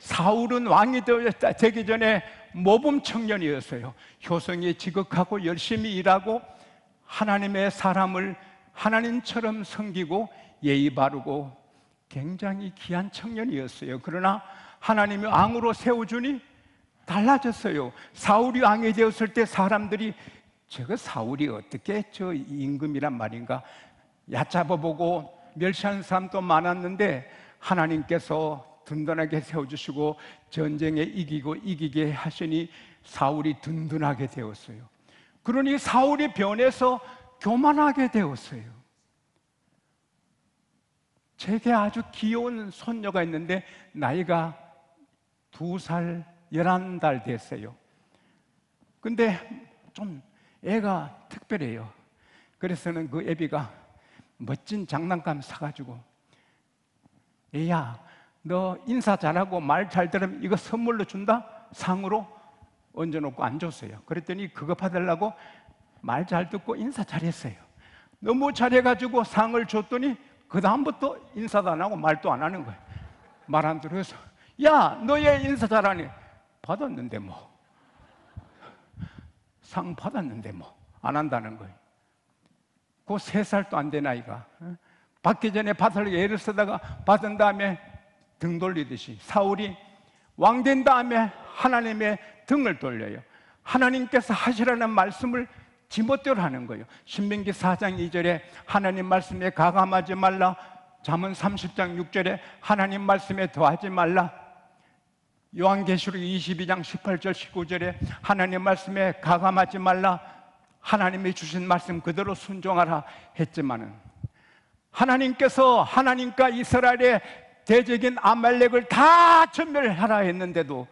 사울은 왕이 되기 전에 모범 청년이었어요. 효성이 지극하고 열심히 일하고 하나님의 사람을 하나님처럼 섬기고 예의 바르고 굉장히 귀한 청년이었어요. 그러나 하나님이 왕으로 세워주니 달라졌어요. 사울이 왕이 되었을 때 사람들이 저거 사울이 어떻게 저 임금이란 말인가 얕잡아보고 멸시하는 사람도 많았는데, 하나님께서 든든하게 세워주시고 전쟁에 이기게 하시니 사울이 든든하게 되었어요. 그러니 사울이 변해서 교만하게 되었어요. 제게 아주 귀여운 손녀가 있는데 나이가 2살 11달 됐어요. 근데 좀 애가 특별해요. 그래서는 그 애비가 멋진 장난감 사가지고, 애야 너 인사 잘하고 말 잘 들으면 이거 선물로 준다? 상으로 얹어놓고 안 줬어요. 그랬더니 그거 받으려고 말 잘 듣고 인사 잘했어요. 너무 잘해가지고 상을 줬더니 그 다음부터 인사도 안 하고 말도 안 하는 거예요. 말 안 들어서 야 너 얘 인사 잘하니? 받았는데 뭐, 상 받았는데 뭐 안 한다는 거예요. 그 3살도 안 된 아이가 받기 전에 받으려고 애를 쓰다가 받은 다음에 등 돌리듯이 사울이 왕 된 다음에 하나님의 등을 돌려요. 하나님께서 하시라는 말씀을 지멋대로 하는 거예요. 신명기 4장 2절에 하나님 말씀에 가감하지 말라, 잠언 30장 6절에 하나님 말씀에 더하지 말라, 요한계시록 22장 18절 19절에 하나님 말씀에 가감하지 말라, 하나님이 주신 말씀 그대로 순종하라 했지만은, 하나님께서 하나님과 이스라엘의 대적인 아말렉을 다 전멸하라 했는데도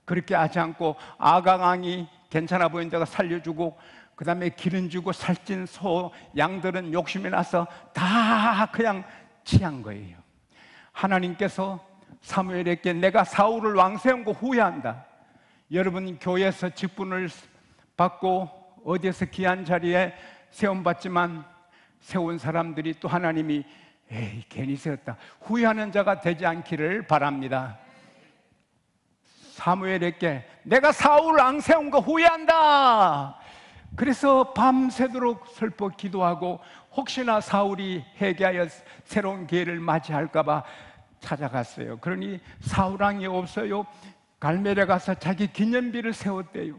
그렇게 하지 않고 아가왕이 괜찮아 보이는 데가 살려주고, 그 다음에 기름 주고 살찐 소, 양들은 욕심이 나서 다 그냥 취한 거예요. 하나님께서 사무엘에게 내가 사울을 왕 세운 거 후회한다. 여러분 교회에서 직분을 받고 어디에서 귀한 자리에 세움받지만 세운 사람들이 또 하나님이 에이 괜히 세웠다 후회하는 자가 되지 않기를 바랍니다. 사무엘에게 내가 사울을 왕 세운 거 후회한다. 그래서 밤새도록 슬퍼 기도하고 혹시나 사울이 회개하여 새로운 기회를 맞이할까 봐 찾아갔어요. 그러니 사울 왕이 없어요. 갈멜에 가서 자기 기념비를 세웠대요.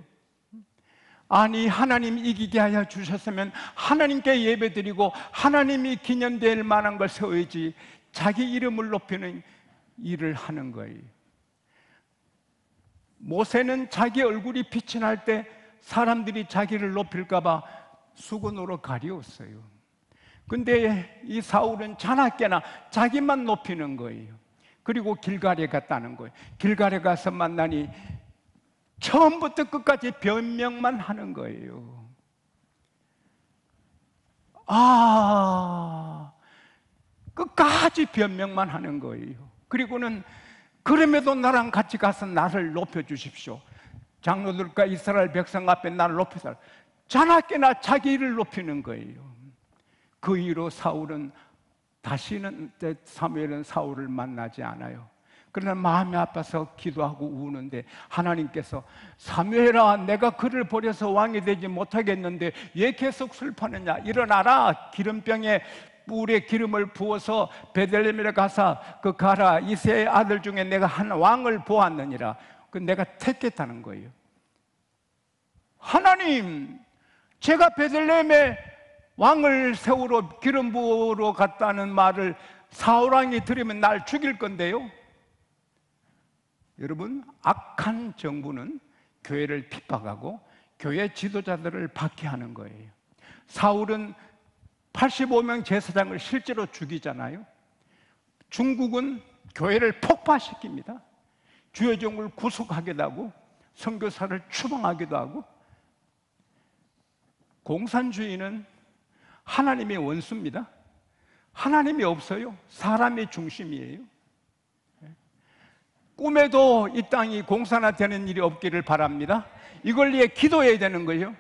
아니 하나님 이기게 하여 주셨으면 하나님께 예배드리고 하나님이 기념될 만한 걸 세워야지 자기 이름을 높이는 일을 하는 거예요. 모세는 자기 얼굴이 빛이 날 때 사람들이 자기를 높일까 봐 수건으로 가리웠어요. 근데 이 사울은 자나깨나 자기만 높이는 거예요. 그리고 길갈에 갔다는 거예요. 길갈에 가서 만나니 처음부터 끝까지 변명만 하는 거예요. 끝까지 변명만 하는 거예요. 그리고는 그럼에도 나랑 같이 가서 나를 높여주십시오. 장로들과 이스라엘 백성 앞에 나를 높여달라. 자나깨나 자기를 높이는 거예요. 그 이후로 사울은 다시는 사무엘은 사울을 만나지 않아요. 그러나 마음이 아파서 기도하고 우는데 하나님께서 사무엘아 내가 그를 버려서 왕이 되지 못하겠는데 왜 계속 슬퍼하느냐, 일어나라. 기름병에 뿔에 기름을 부어서 베들레헴에 가서 그 가라. 이새의 아들 중에 내가 한 왕을 보았느니라. 그 내가 택했다는 거예요. 하나님, 제가 베들레헴에 왕을 세우러 기름 부으러 갔다는 말을 사울 왕이 들으면 날 죽일 건데요. 여러분, 악한 정부는 교회를 핍박하고 교회 지도자들을 박해하는 거예요. 사울은 85명 제사장을 실제로 죽이잖아요. 중국은 교회를 폭파시킵니다. 주의 종을 구속하기도 하고 선교사를 추방하기도 하고. 공산주의는 하나님의 원수입니다. 하나님이 없어요. 사람이 중심이에요. 꿈에도 이 땅이 공산화되는 일이 없기를 바랍니다. 이걸 위해 기도해야 되는 거예요.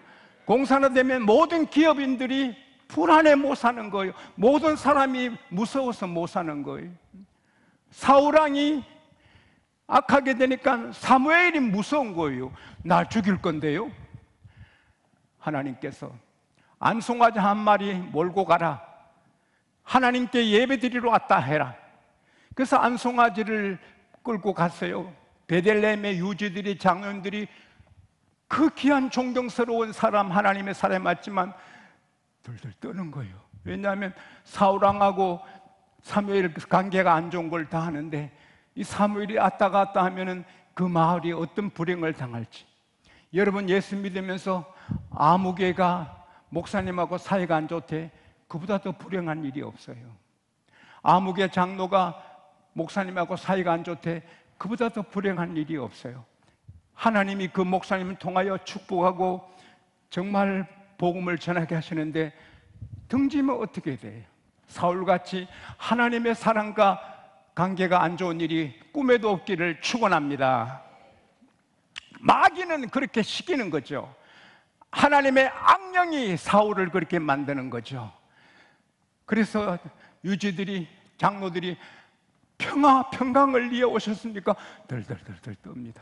공산화되면 모든 기업인들이 불안해 못 사는 거예요. 모든 사람이 무서워서 못 사는 거예요. 사울 왕이 악하게 되니까 사무엘이 무서운 거예요. 날 죽일 건데요. 하나님께서 암송아지 한 마리 몰고 가라. 하나님께 예배드리러 왔다 해라. 그래서 암송아지를 끌고 갔어요. 베들레헴의 유지들이, 장로들이 그 귀한 존경스러운 사람, 하나님의 사람이 맞지만 들들 떠는 거예요. 왜냐하면 사울왕하고 사무엘 관계가 안 좋은 걸 다 하는데, 이 사무엘이 왔다 갔다 하면은 그 마을이 어떤 불행을 당할지. 여러분, 예수 믿으면서 아무개가 목사님하고 사이가 안 좋대, 그보다 더 불행한 일이 없어요. 아무개 장로가 목사님하고 사이가 안 좋대, 그보다 더 불행한 일이 없어요. 하나님이 그 목사님을 통하여 축복하고 정말 복음을 전하게 하시는데 등지면 어떻게 돼요? 사울같이 하나님의 사랑과 관계가 안 좋은 일이 꿈에도 없기를 축원합니다. 마귀는 그렇게 시키는 거죠. 하나님의 악령이 사울을 그렇게 만드는 거죠. 그래서 유지들이, 장로들이 평강을 위해 오셨습니까? 덜덜덜덜 떱니다.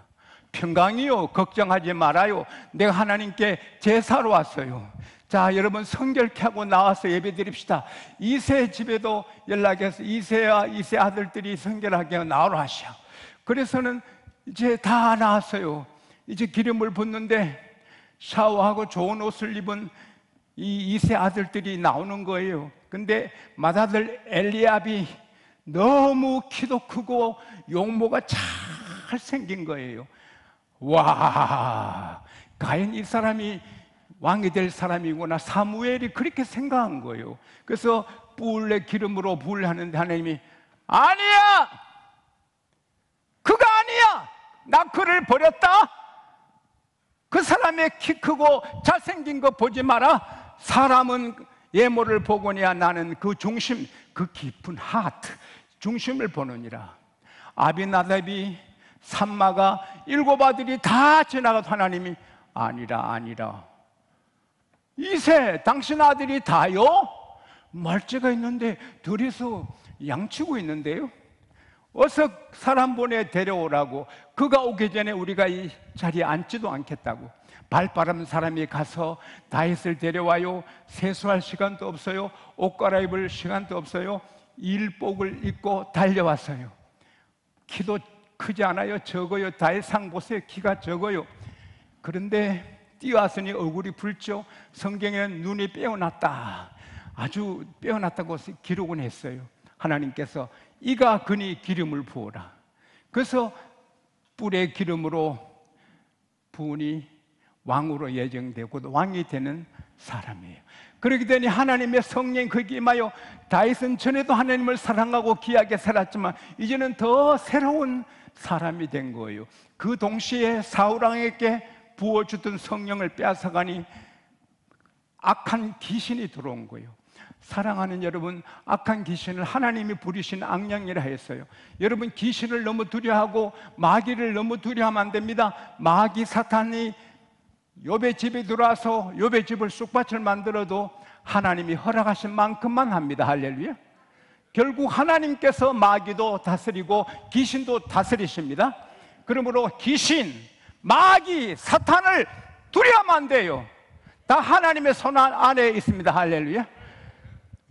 평강이요, 걱정하지 말아요. 내가 하나님께 제사로 왔어요. 자, 여러분 성결케 하고 나와서 예배 드립시다. 이세 집에도 연락해서 이세와 이세 아들들이 성결하게 나오라 하시오. 그래서는 이제 다 나왔어요. 이제 기름을 붓는데 샤워하고 좋은 옷을 입은 이 이세 아들들이 나오는 거예요. 근데 맏아들 엘리압이 너무 키도 크고 용모가 잘 생긴 거예요. 와, 과연 이 사람이 왕이 될 사람이구나. 사무엘이 그렇게 생각한 거예요. 그래서 뿔에 기름으로 부을 하는데 하나님이 아니야, 그가 아니야, 나 그를 버렸다. 그 사람의 키 크고 잘생긴 거 보지 마라. 사람은 예모를 보거니와 나는 그 중심, 그 깊은 하트, 중심을 보느니라. 아비나답이, 삼마가, 7 아들이 다 지나가도 하나님이 아니라 이세 당신 아들이 다요? 말째가 있는데 둘이서 양치고 있는데요. 어서 사람 보내 데려오라고. 그가 오기 전에 우리가 이 자리에 앉지도 않겠다고. 발빠른 사람이 가서 다윗을 데려와요. 세수할 시간도 없어요. 옷 갈아입을 시간도 없어요. 일복을 입고 달려왔어요. 키도 크지 않아요. 적어요. 다윗 상 보세요. 키가 적어요. 그런데 뛰어왔으니 얼굴이 붉죠. 성경에는 눈이 빼어났다, 아주 빼어났다고 기록은 했어요. 하나님께서 이가 그니 기름을 부어라. 그래서 뿔의 기름으로 부으니 왕으로 예정되고 왕이 되는 사람이에요. 그렇게 되니 하나님의 성령 거기에 임하여 다윗은 전에도 하나님을 사랑하고 귀하게 살았지만 이제는 더 새로운 사람이 된 거예요. 그 동시에 사울왕에게 부어주던 성령을 빼앗아가니 악한 귀신이 들어온 거예요. 사랑하는 여러분, 악한 귀신을 하나님이 부리신 악령이라 했어요. 여러분, 귀신을 너무 두려워하고 마귀를 너무 두려워하면 안 됩니다. 마귀 사탄이 욥의 집에 들어와서 욥의 집을 쑥밭을 만들어도 하나님이 허락하신 만큼만 합니다. 할렐루야. 결국 하나님께서 마귀도 다스리고 귀신도 다스리십니다. 그러므로 귀신, 마귀, 사탄을 두려워하면 안 돼요. 다 하나님의 손 안에 있습니다. 할렐루야.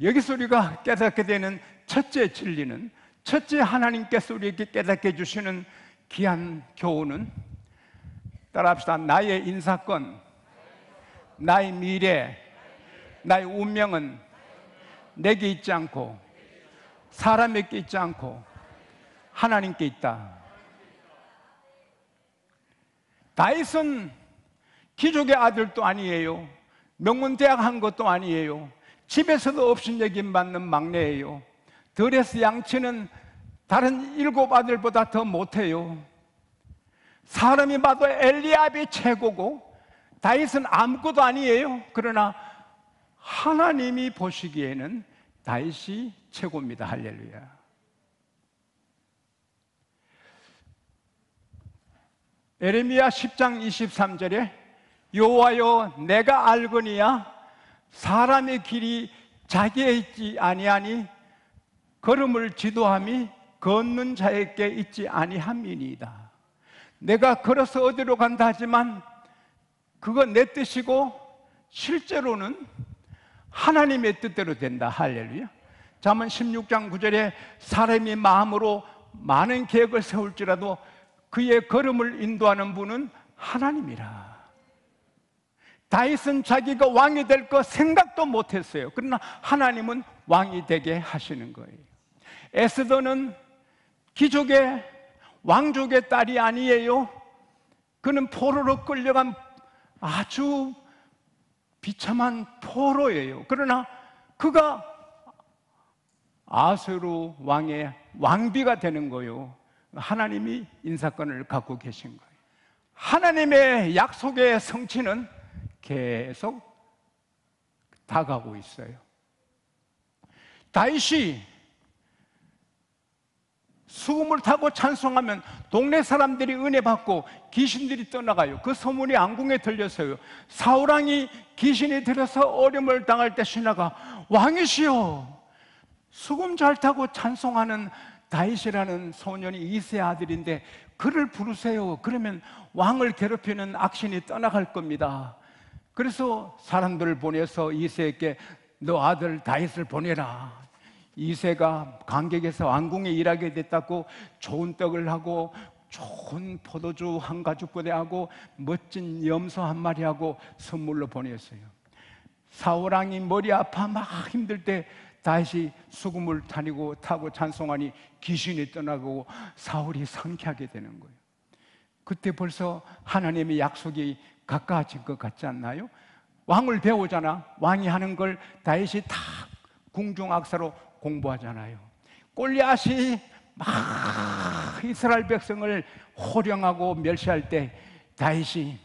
여기서 우리가 깨닫게 되는 첫째 진리는, 첫째 하나님께서 우리에게 깨닫게 해주시는 귀한 교훈은, 따라합시다. 나의 인사권, 나의 미래, 나의 운명은 내게 있지 않고 사람에게 있지 않고 하나님께 있다. 다윗은 귀족의 아들도 아니에요. 명문대학 한 것도 아니에요. 집에서도 업신여김 받는 막내예요. 들에서 양치는 다른 7 아들보다 더 못해요. 사람이 봐도 엘리압이 최고고 다윗은 아무것도 아니에요. 그러나 하나님이 보시기에는 다윗이 최고입니다. 할렐루야. 에레미야 10장 23절에 여호와여 내가 알거니와 사람의 길이 자기에 있지 아니하니 걸음을 지도함이 걷는 자에게 있지 아니함이니이다. 내가 걸어서 어디로 간다 하지만 그거 내 뜻이고 실제로는 하나님의 뜻대로 된다. 할렐루야. 잠언 16장 9절에 사람이 마음으로 많은 계획을 세울지라도 그의 걸음을 인도하는 분은 하나님이라. 다윗은 자기가 왕이 될 거 생각도 못했어요. 그러나 하나님은 왕이 되게 하시는 거예요. 에스더는 귀족의 왕족의 딸이 아니에요. 그는 포로로 끌려간 아주 비참한 포로예요. 그러나 그가 아수르 왕의 왕비가 되는 거예요. 하나님이 인사권을 갖고 계신 거예요. 하나님의 약속의 성취는 계속 다가오고 있어요. 다윗이 수금을 타고 찬송하면 동네 사람들이 은혜 받고 귀신들이 떠나가요. 그 소문이 안궁에 들렸어요. 사울왕이 귀신이 들어서 어려움을 당할 때 신하가 왕이시여, 수금 잘 타고 찬송하는 다윗이라는 소년이 이새의 아들인데 그를 부르세요. 그러면 왕을 괴롭히는 악신이 떠나갈 겁니다. 그래서 사람들을 보내서 이새에게 너 아들 다윗을 보내라. 이새가 감격에서 왕궁에 일하게 됐다고 좋은 떡을 하고 좋은 포도주 한 가죽 부대하고 멋진 염소 한 마리하고 선물로 보냈어요. 사울왕이 머리 아파 막 힘들 때 다윗이 수금을 타고 찬송하니 귀신이 떠나고 사울이 상쾌하게 되는 거예요. 그때 벌써 하나님의 약속이 가까워진 것 같지 않나요? 왕을 배우잖아. 왕이 하는 걸 다윗이 다 궁중악사로 공부하잖아요. 골리앗이 막 이스라엘 백성을 호령하고 멸시할 때 다윗이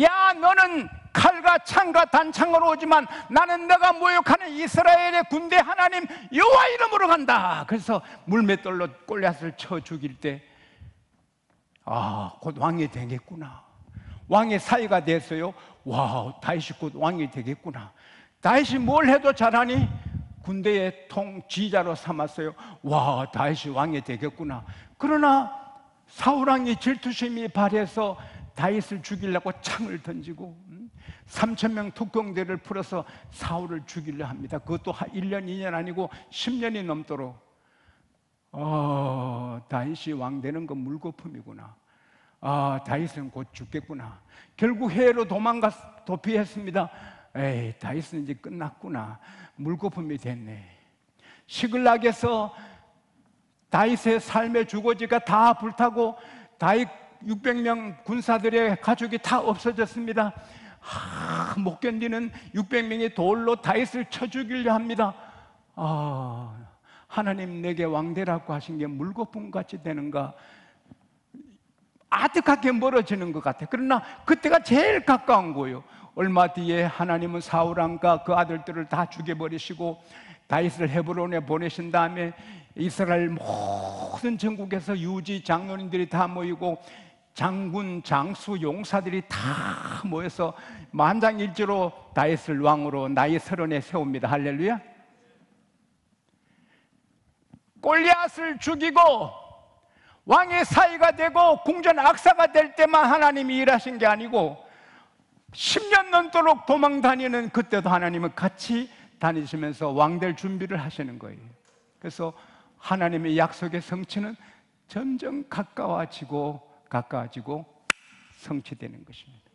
야 너는 칼과 창과 단창으로 오지만 나는 내가 모욕하는 이스라엘의 군대 하나님 여호와 이름으로 간다. 그래서 물맷돌로 골리앗을 쳐 죽일 때 곧 왕이 되겠구나. 왕의 사이가 됐어요. 와, 다윗이 곧 왕이 되겠구나. 다윗이 뭘 해도 잘하니 군대의 통지자로 삼았어요. 와, 다윗이 왕이 되겠구나. 그러나 사울왕이 질투심이 발해서 다윗을 죽이려고 창을 던지고 3,000명 특공대를 풀어서 사울을 죽이려 합니다. 그것도 1년, 2년 아니고 10년이 넘도록 다윗이 왕 되는 건 물거품이구나. 다윗은 곧 죽겠구나. 결국 해외로 도피했습니다. 에이, 다윗은 이제 끝났구나. 물거품이 됐네. 시글락에서 다윗의 삶의 주거지가 다 불타고 다윗 600명 군사들의 가족이 다 없어졌습니다. 못 견디는 600명이 돌로 다윗을 쳐 죽이려 합니다. 하나님 내게 왕되라고 하신 게 물거품같이 되는가? 아득하게 멀어지는 것 같아요. 그러나 그때가 제일 가까운 거예요. 얼마 뒤에 하나님은 사울왕과 그 아들들을 다 죽여버리시고 다윗을 헤브론에 보내신 다음에 이스라엘 모든 전국에서 유지 장로님들이 다 모이고 장군, 장수, 용사들이 다 모여서 만장일치로 다윗을 왕으로 나이 30에 세웁니다. 할렐루야. 골리앗을 죽이고 왕의 사이가 되고 궁전 악사가 될 때만 하나님이 일하신 게 아니고 10년 넘도록 도망 다니는 그때도 하나님은 같이 다니시면서 왕될 준비를 하시는 거예요. 그래서 하나님의 약속의 성취는 점점 가까워지고 성취되는 것입니다.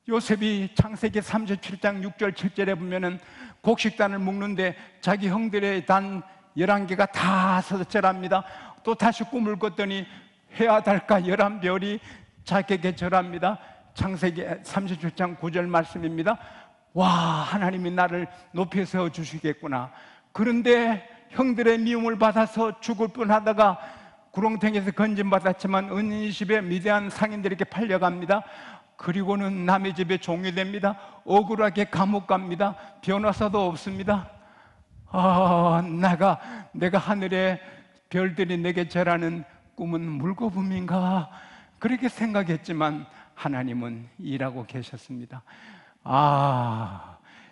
요셉이 창세기 37장 6절 7절에 보면은 곡식단을 묶는데 자기 형들의 단 11개가 다 서절합니다. 또 다시 꿈을 꿨더니 해와 달과 11별이 자기에게 절합니다. 창세기 37장 9절 말씀입니다. 와, 하나님이 나를 높이 세워주시겠구나. 그런데 형들의 미움을 받아서 죽을 뻔하다가 구렁텅이에서 건진받았지만 은인 집에 미대한 상인들에게 팔려갑니다. 그리고는 남의 집에 종이 됩니다. 억울하게 감옥 갑니다. 변호사도 없습니다. 내가 하늘의 별들이 내게 절하는 꿈은 물거품인가? 그렇게 생각했지만 하나님은 일하고 계셨습니다.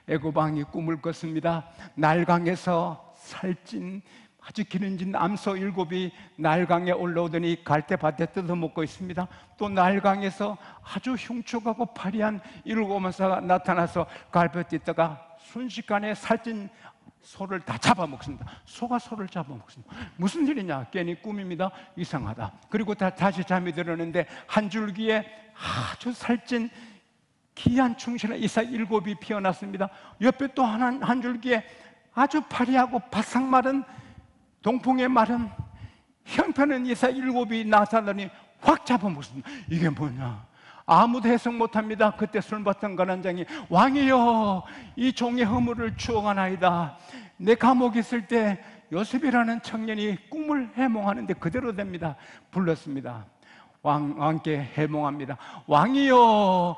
애굽 왕이 꿈을 꿨습니다. 날강에서 살찐 아주 기름진 암소 7이 나일강에 올라오더니 갈대밭에 뜯어먹고 있습니다. 또 나일강에서 아주 흉측하고 파리한 7마사가 나타나서 갈배에 있다가 순식간에 살찐 소를 다 잡아먹습니다. 소가 소를 잡아먹습니다. 무슨 일이냐? 괜히 꿈입니다. 이상하다. 그리고 다시 잠이 들었는데 한 줄기에 아주 살찐 귀한 충실한 이삭 7이 피어났습니다. 옆에 또 한 줄기에 아주 파리하고 바싹 마른 동풍에 마른 형편은 이삭 7이 나타나더니 확 잡아먹습니다. 이게 뭐냐? 아무도 해석 못합니다. 그때 술 받던 관원장이 왕이여, 이 종의 허물을 추억하나이다. 내 감옥에 있을 때 요셉이라는 청년이 꿈을 해몽하는데 그대로 됩니다. 불렀습니다. 왕께 해몽합니다. 왕이여,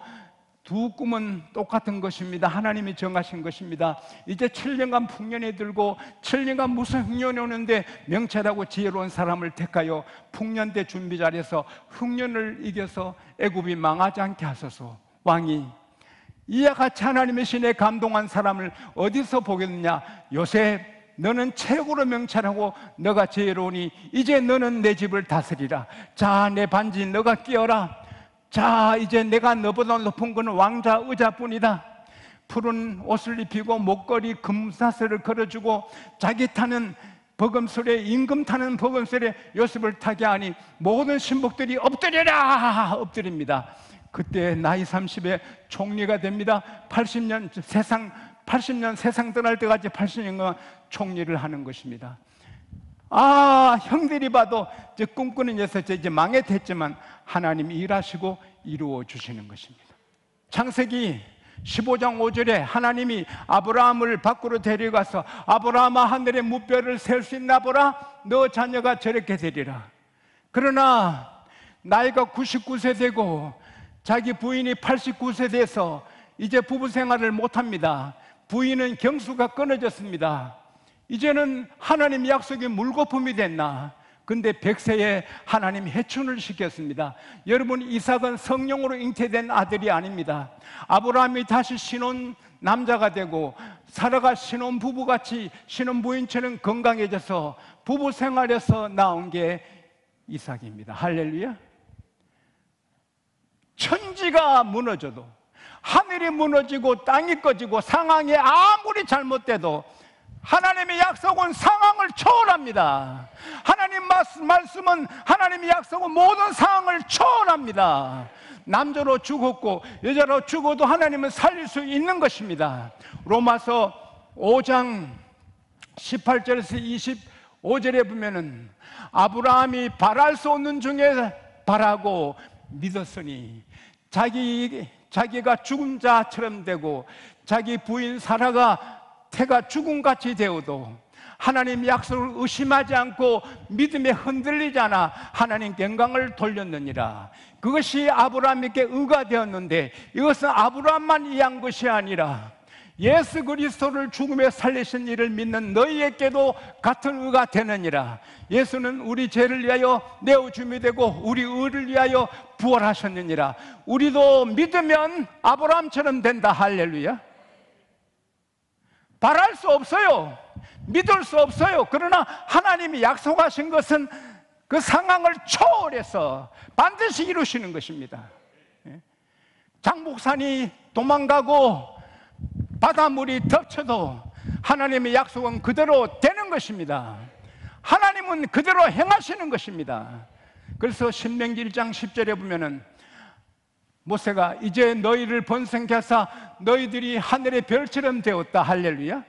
두 꿈은 똑같은 것입니다. 하나님이 정하신 것입니다. 이제 7년간 풍년이 들고 7년간 무슨 흉년이 오는데 명철하고 지혜로운 사람을 택하여 풍년대 준비 자리에서 흉년을 이겨서 애굽이 망하지 않게 하소서. 왕이 이와 같이 하나님의 신에 감동한 사람을 어디서 보겠느냐? 요셉, 너는 최고로 명철하고 너가 지혜로우니 이제 너는 내 집을 다스리라. 자, 내 반지 너가 끼어라. 자, 이제 내가 너보다 높은 것은 왕자 의자뿐이다. 푸른 옷을 입히고 목걸이 금사슬을 걸어주고 자기 타는 버금술에, 임금 타는 버금술에 요셉을 타게 하니 모든 신복들이 엎드려라 엎드립니다. 그때 나이 30에 총리가 됩니다. 80년 세상 떠날 때까지 80년간 총리를 하는 것입니다. 아, 형들이 봐도 이제 꿈꾸는 녀석 이제 망했지만 하나님이 일하시고 이루어 주시는 것입니다. 창세기 15장 5절에 하나님이 아브라함을 밖으로 데려가서 아브라함아, 하늘의 무뼈를 셀 수 있나 보라. 너 자녀가 저렇게 되리라. 그러나 나이가 99세 되고 자기 부인이 89세 돼서 이제 부부 생활을 못합니다. 부인은 경수가 끊어졌습니다. 이제는 하나님 약속이 물거품이 됐나? 근데 100세에 하나님 해춘을 시켰습니다. 여러분, 이삭은 성령으로 잉태된 아들이 아닙니다. 아브라함이 다시 신혼 남자가 되고 사라가 신혼 부부같이 신혼 부인처럼 건강해져서 부부 생활에서 나온 게 이삭입니다. 할렐루야. 천지가 무너져도, 하늘이 무너지고 땅이 꺼지고 상황이 아무리 잘못돼도 하나님의 약속은 상황을 초월합니다. 하나님 말씀은, 하나님의 약속은 모든 상황을 초월합니다. 남자로 죽었고 여자로 죽어도 하나님은 살릴 수 있는 것입니다. 로마서 5장 18절에서 25절에 보면은 아브라함이 바랄 수 없는 중에 바라고 믿었으니 자기가 죽은 자처럼 되고 자기 부인 사라가 태가 죽음같이 되어도 하나님 약속을 의심하지 않고 믿음에 흔들리지 않아 하나님께 영광을 돌렸느니라. 그것이 아브라함에게 의가 되었는데 이것은 아브라함만 이해한 것이 아니라 예수 그리스도를 죽음에 살리신 이를 믿는 너희에게도 같은 의가 되느니라. 예수는 우리 죄를 위하여 내어줌이 되고 우리 의를 위하여 부활하셨느니라. 우리도 믿으면 아브라함처럼 된다. 할렐루야. 바랄 수 없어요. 믿을 수 없어요. 그러나 하나님이 약속하신 것은 그 상황을 초월해서 반드시 이루시는 것입니다. 장목산이 도망가고 바닷물이 덮쳐도 하나님의 약속은 그대로 되는 것입니다. 하나님은 그대로 행하시는 것입니다. 그래서 신명기 1장 10절에 보면은 모세가 이제 너희를 번성케 하사 너희들이 하늘의 별처럼 되었다. 할렐루야.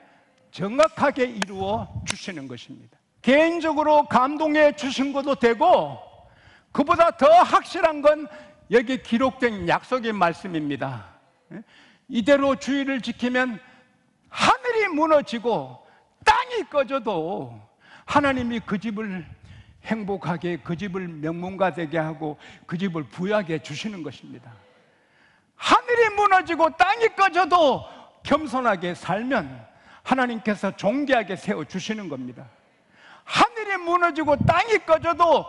정확하게 이루어 주시는 것입니다. 개인적으로 감동해 주신 것도 되고 그보다 더 확실한 건 여기 기록된 약속의 말씀입니다. 이대로 주의를 지키면 하늘이 무너지고 땅이 꺼져도 하나님이 그 집을 행복하게, 그 집을 명문가 되게 하고 그 집을 부유하게 주시는 것입니다. 하늘이 무너지고 땅이 꺼져도 겸손하게 살면 하나님께서 존귀하게 세워주시는 겁니다. 하늘이 무너지고 땅이 꺼져도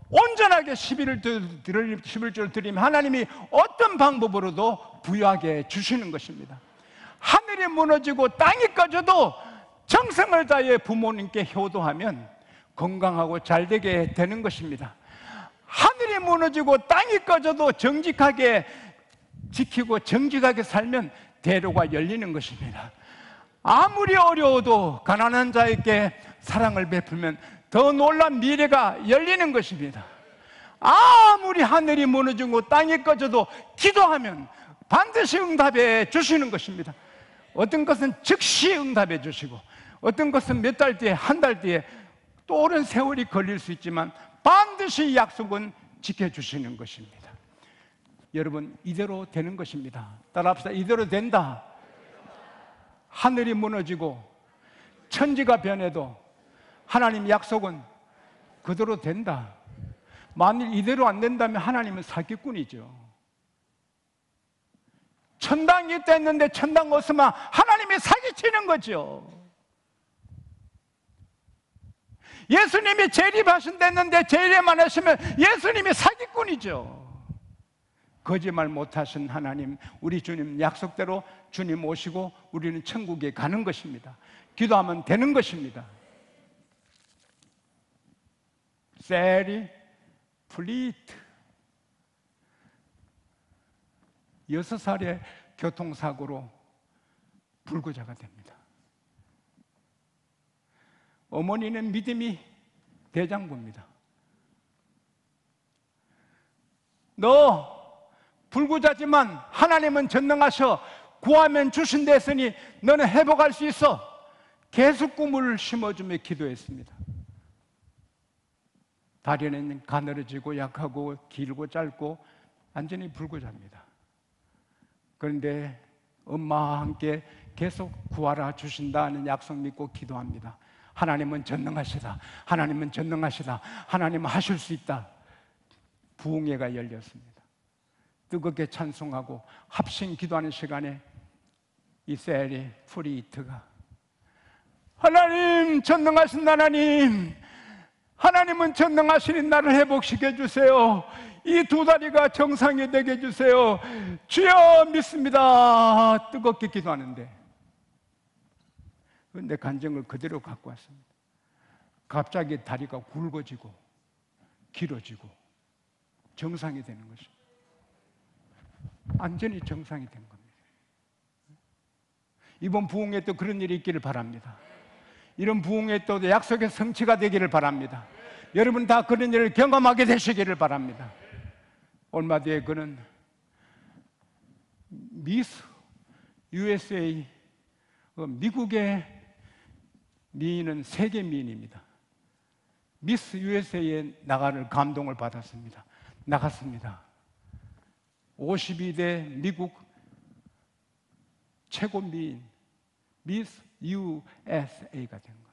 온전하게 11조를 드리면 하나님이 어떤 방법으로도 부유하게 주시는 것입니다. 하늘이 무너지고 땅이 꺼져도 정성을 다해 부모님께 효도하면 건강하고 잘 되게 되는 것입니다. 하늘이 무너지고 땅이 꺼져도 정직하게 지키고 정직하게 살면 대로가 열리는 것입니다. 아무리 어려워도 가난한 자에게 사랑을 베풀면 더 놀란 미래가 열리는 것입니다. 아무리 하늘이 무너지고 땅이 꺼져도 기도하면 반드시 응답해 주시는 것입니다. 어떤 것은 즉시 응답해 주시고, 어떤 것은 몇 달 뒤에, 한 달 뒤에, 또 오랜 세월이 걸릴 수 있지만 반드시 약속은 지켜주시는 것입니다. 여러분, 이대로 되는 것입니다. 따라합시다. 이대로 된다. 하늘이 무너지고 천지가 변해도 하나님 약속은 그대로 된다. 만일 이대로 안 된다면 하나님은 사기꾼이죠. 천당이 있다 했는데 천당 없으면 하나님이 사기치는 거죠. 예수님이 재림하신다 했는데 재림만 하시면 예수님이 사기꾼이죠. 거짓말 못하신 하나님, 우리 주님 약속대로 주님 오시고 우리는 천국에 가는 것입니다. 기도하면 되는 것입니다. 세리 플리트 6살의 교통사고로 불구자가 됩니다. 어머니는 믿음이 대장부입니다. 너 불구자지만 하나님은 전능하셔, 구하면 주신다 했으니 너는 회복할 수 있어. 계속 꿈을 심어주며 기도했습니다. 다리는 가늘어지고 약하고 길고 짧고 완전히 불구자입니다. 그런데 엄마와 함께 계속 구하라 주신다는 약속 믿고 기도합니다. 하나님은 전능하시다. 하나님은 전능하시다. 하나님은 하실 수 있다. 부흥회가 열렸습니다. 뜨겁게 찬송하고 합심 기도하는 시간에 이 세리 프리트가 하나님, 전능하신 하나님, 하나님은 전능하시니 나를 회복시켜 주세요. 이 두 다리가 정상이 되게 해주세요. 주여 믿습니다. 뜨겁게 기도하는데 내 간증을 그대로 갖고 왔습니다. 갑자기 다리가 굵어지고 길어지고 정상이 되는 것입니다. 완전히 정상이 된 겁니다. 이번 부흥회 또 그런 일이 있기를 바랍니다. 이런 부흥회 또 약속의 성취가 되기를 바랍니다. 여러분 다 그런 일을 경험하게 되시기를 바랍니다. 얼마 뒤에 그는 미스 USA, 미국의 미인은 세계 미인입니다. 미스 USA에 나가는 감동을 받았습니다. 나갔습니다. 52대 미국 최고 미인 미스 USA가 된 겁니다.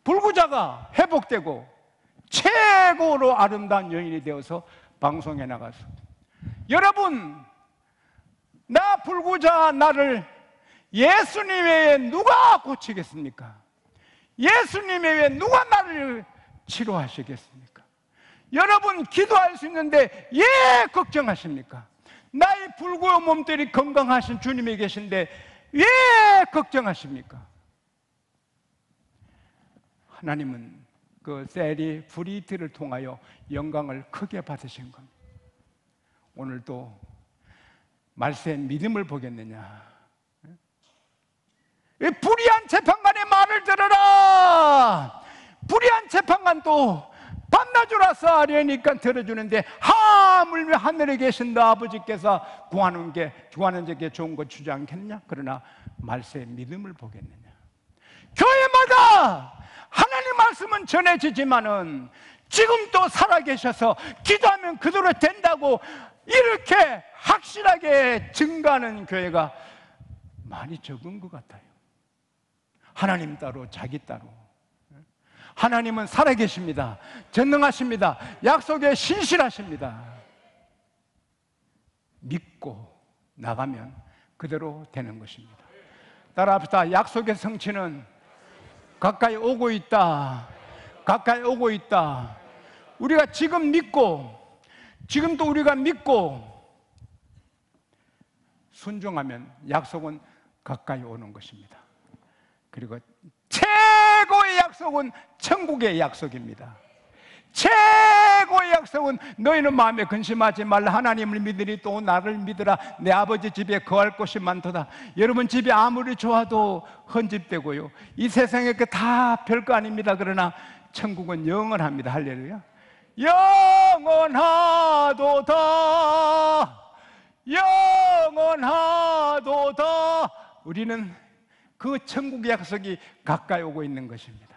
불구자가 회복되고 최고로 아름다운 여인이 되어서 방송에 나가서 여러분, 나 불구자 나를 예수님 외에 누가 고치겠습니까? 예수님 외에 누가 나를 치료하시겠습니까? 여러분 기도할 수 있는데 왜 걱정하십니까? 나의 불구의 몸들이 건강하신 주님이 계신데 왜 걱정하십니까? 하나님은 그 세리 브리트를 통하여 영광을 크게 받으신 겁니다. 오늘도 말세의 믿음을 보겠느냐? 불의한 재판관의 말을 들어라. 불의한 재판관도 반나주라서 아뢰니까 들어주는데 하물며 하늘에 계신다 아버지께서 구하는 자께 좋은 것 주지 않겠느냐? 그러나 말세의 믿음을 보겠느냐? 교회마다 하나님 말씀은 전해지지만은 지금도 살아계셔서 기도하면 그대로 된다고 이렇게 확실하게 증가하는 교회가 많이 적은 것 같아요. 하나님 따로 자기 따로. 하나님은 살아계십니다. 전능하십니다. 약속에 신실하십니다. 믿고 나가면 그대로 되는 것입니다. 따라합시다. 약속의 성취는 가까이 오고 있다. 가까이 오고 있다. 우리가 지금 믿고, 지금도 우리가 믿고 순종하면 약속은 가까이 오는 것입니다. 그리고 최고의 약속은 천국의 약속입니다. 최고의 약속은 너희는 마음에 근심하지 말라. 하나님을 믿으니 또 나를 믿으라. 내 아버지 집에 거할 곳이 많도다. 여러분 집이 아무리 좋아도 헌집되고요, 이 세상에 그 다 별거 아닙니다. 그러나 천국은 영원합니다. 할렐루야. 영원하도다. 영원하도다. 우리는 그 천국의 약속이 가까이 오고 있는 것입니다.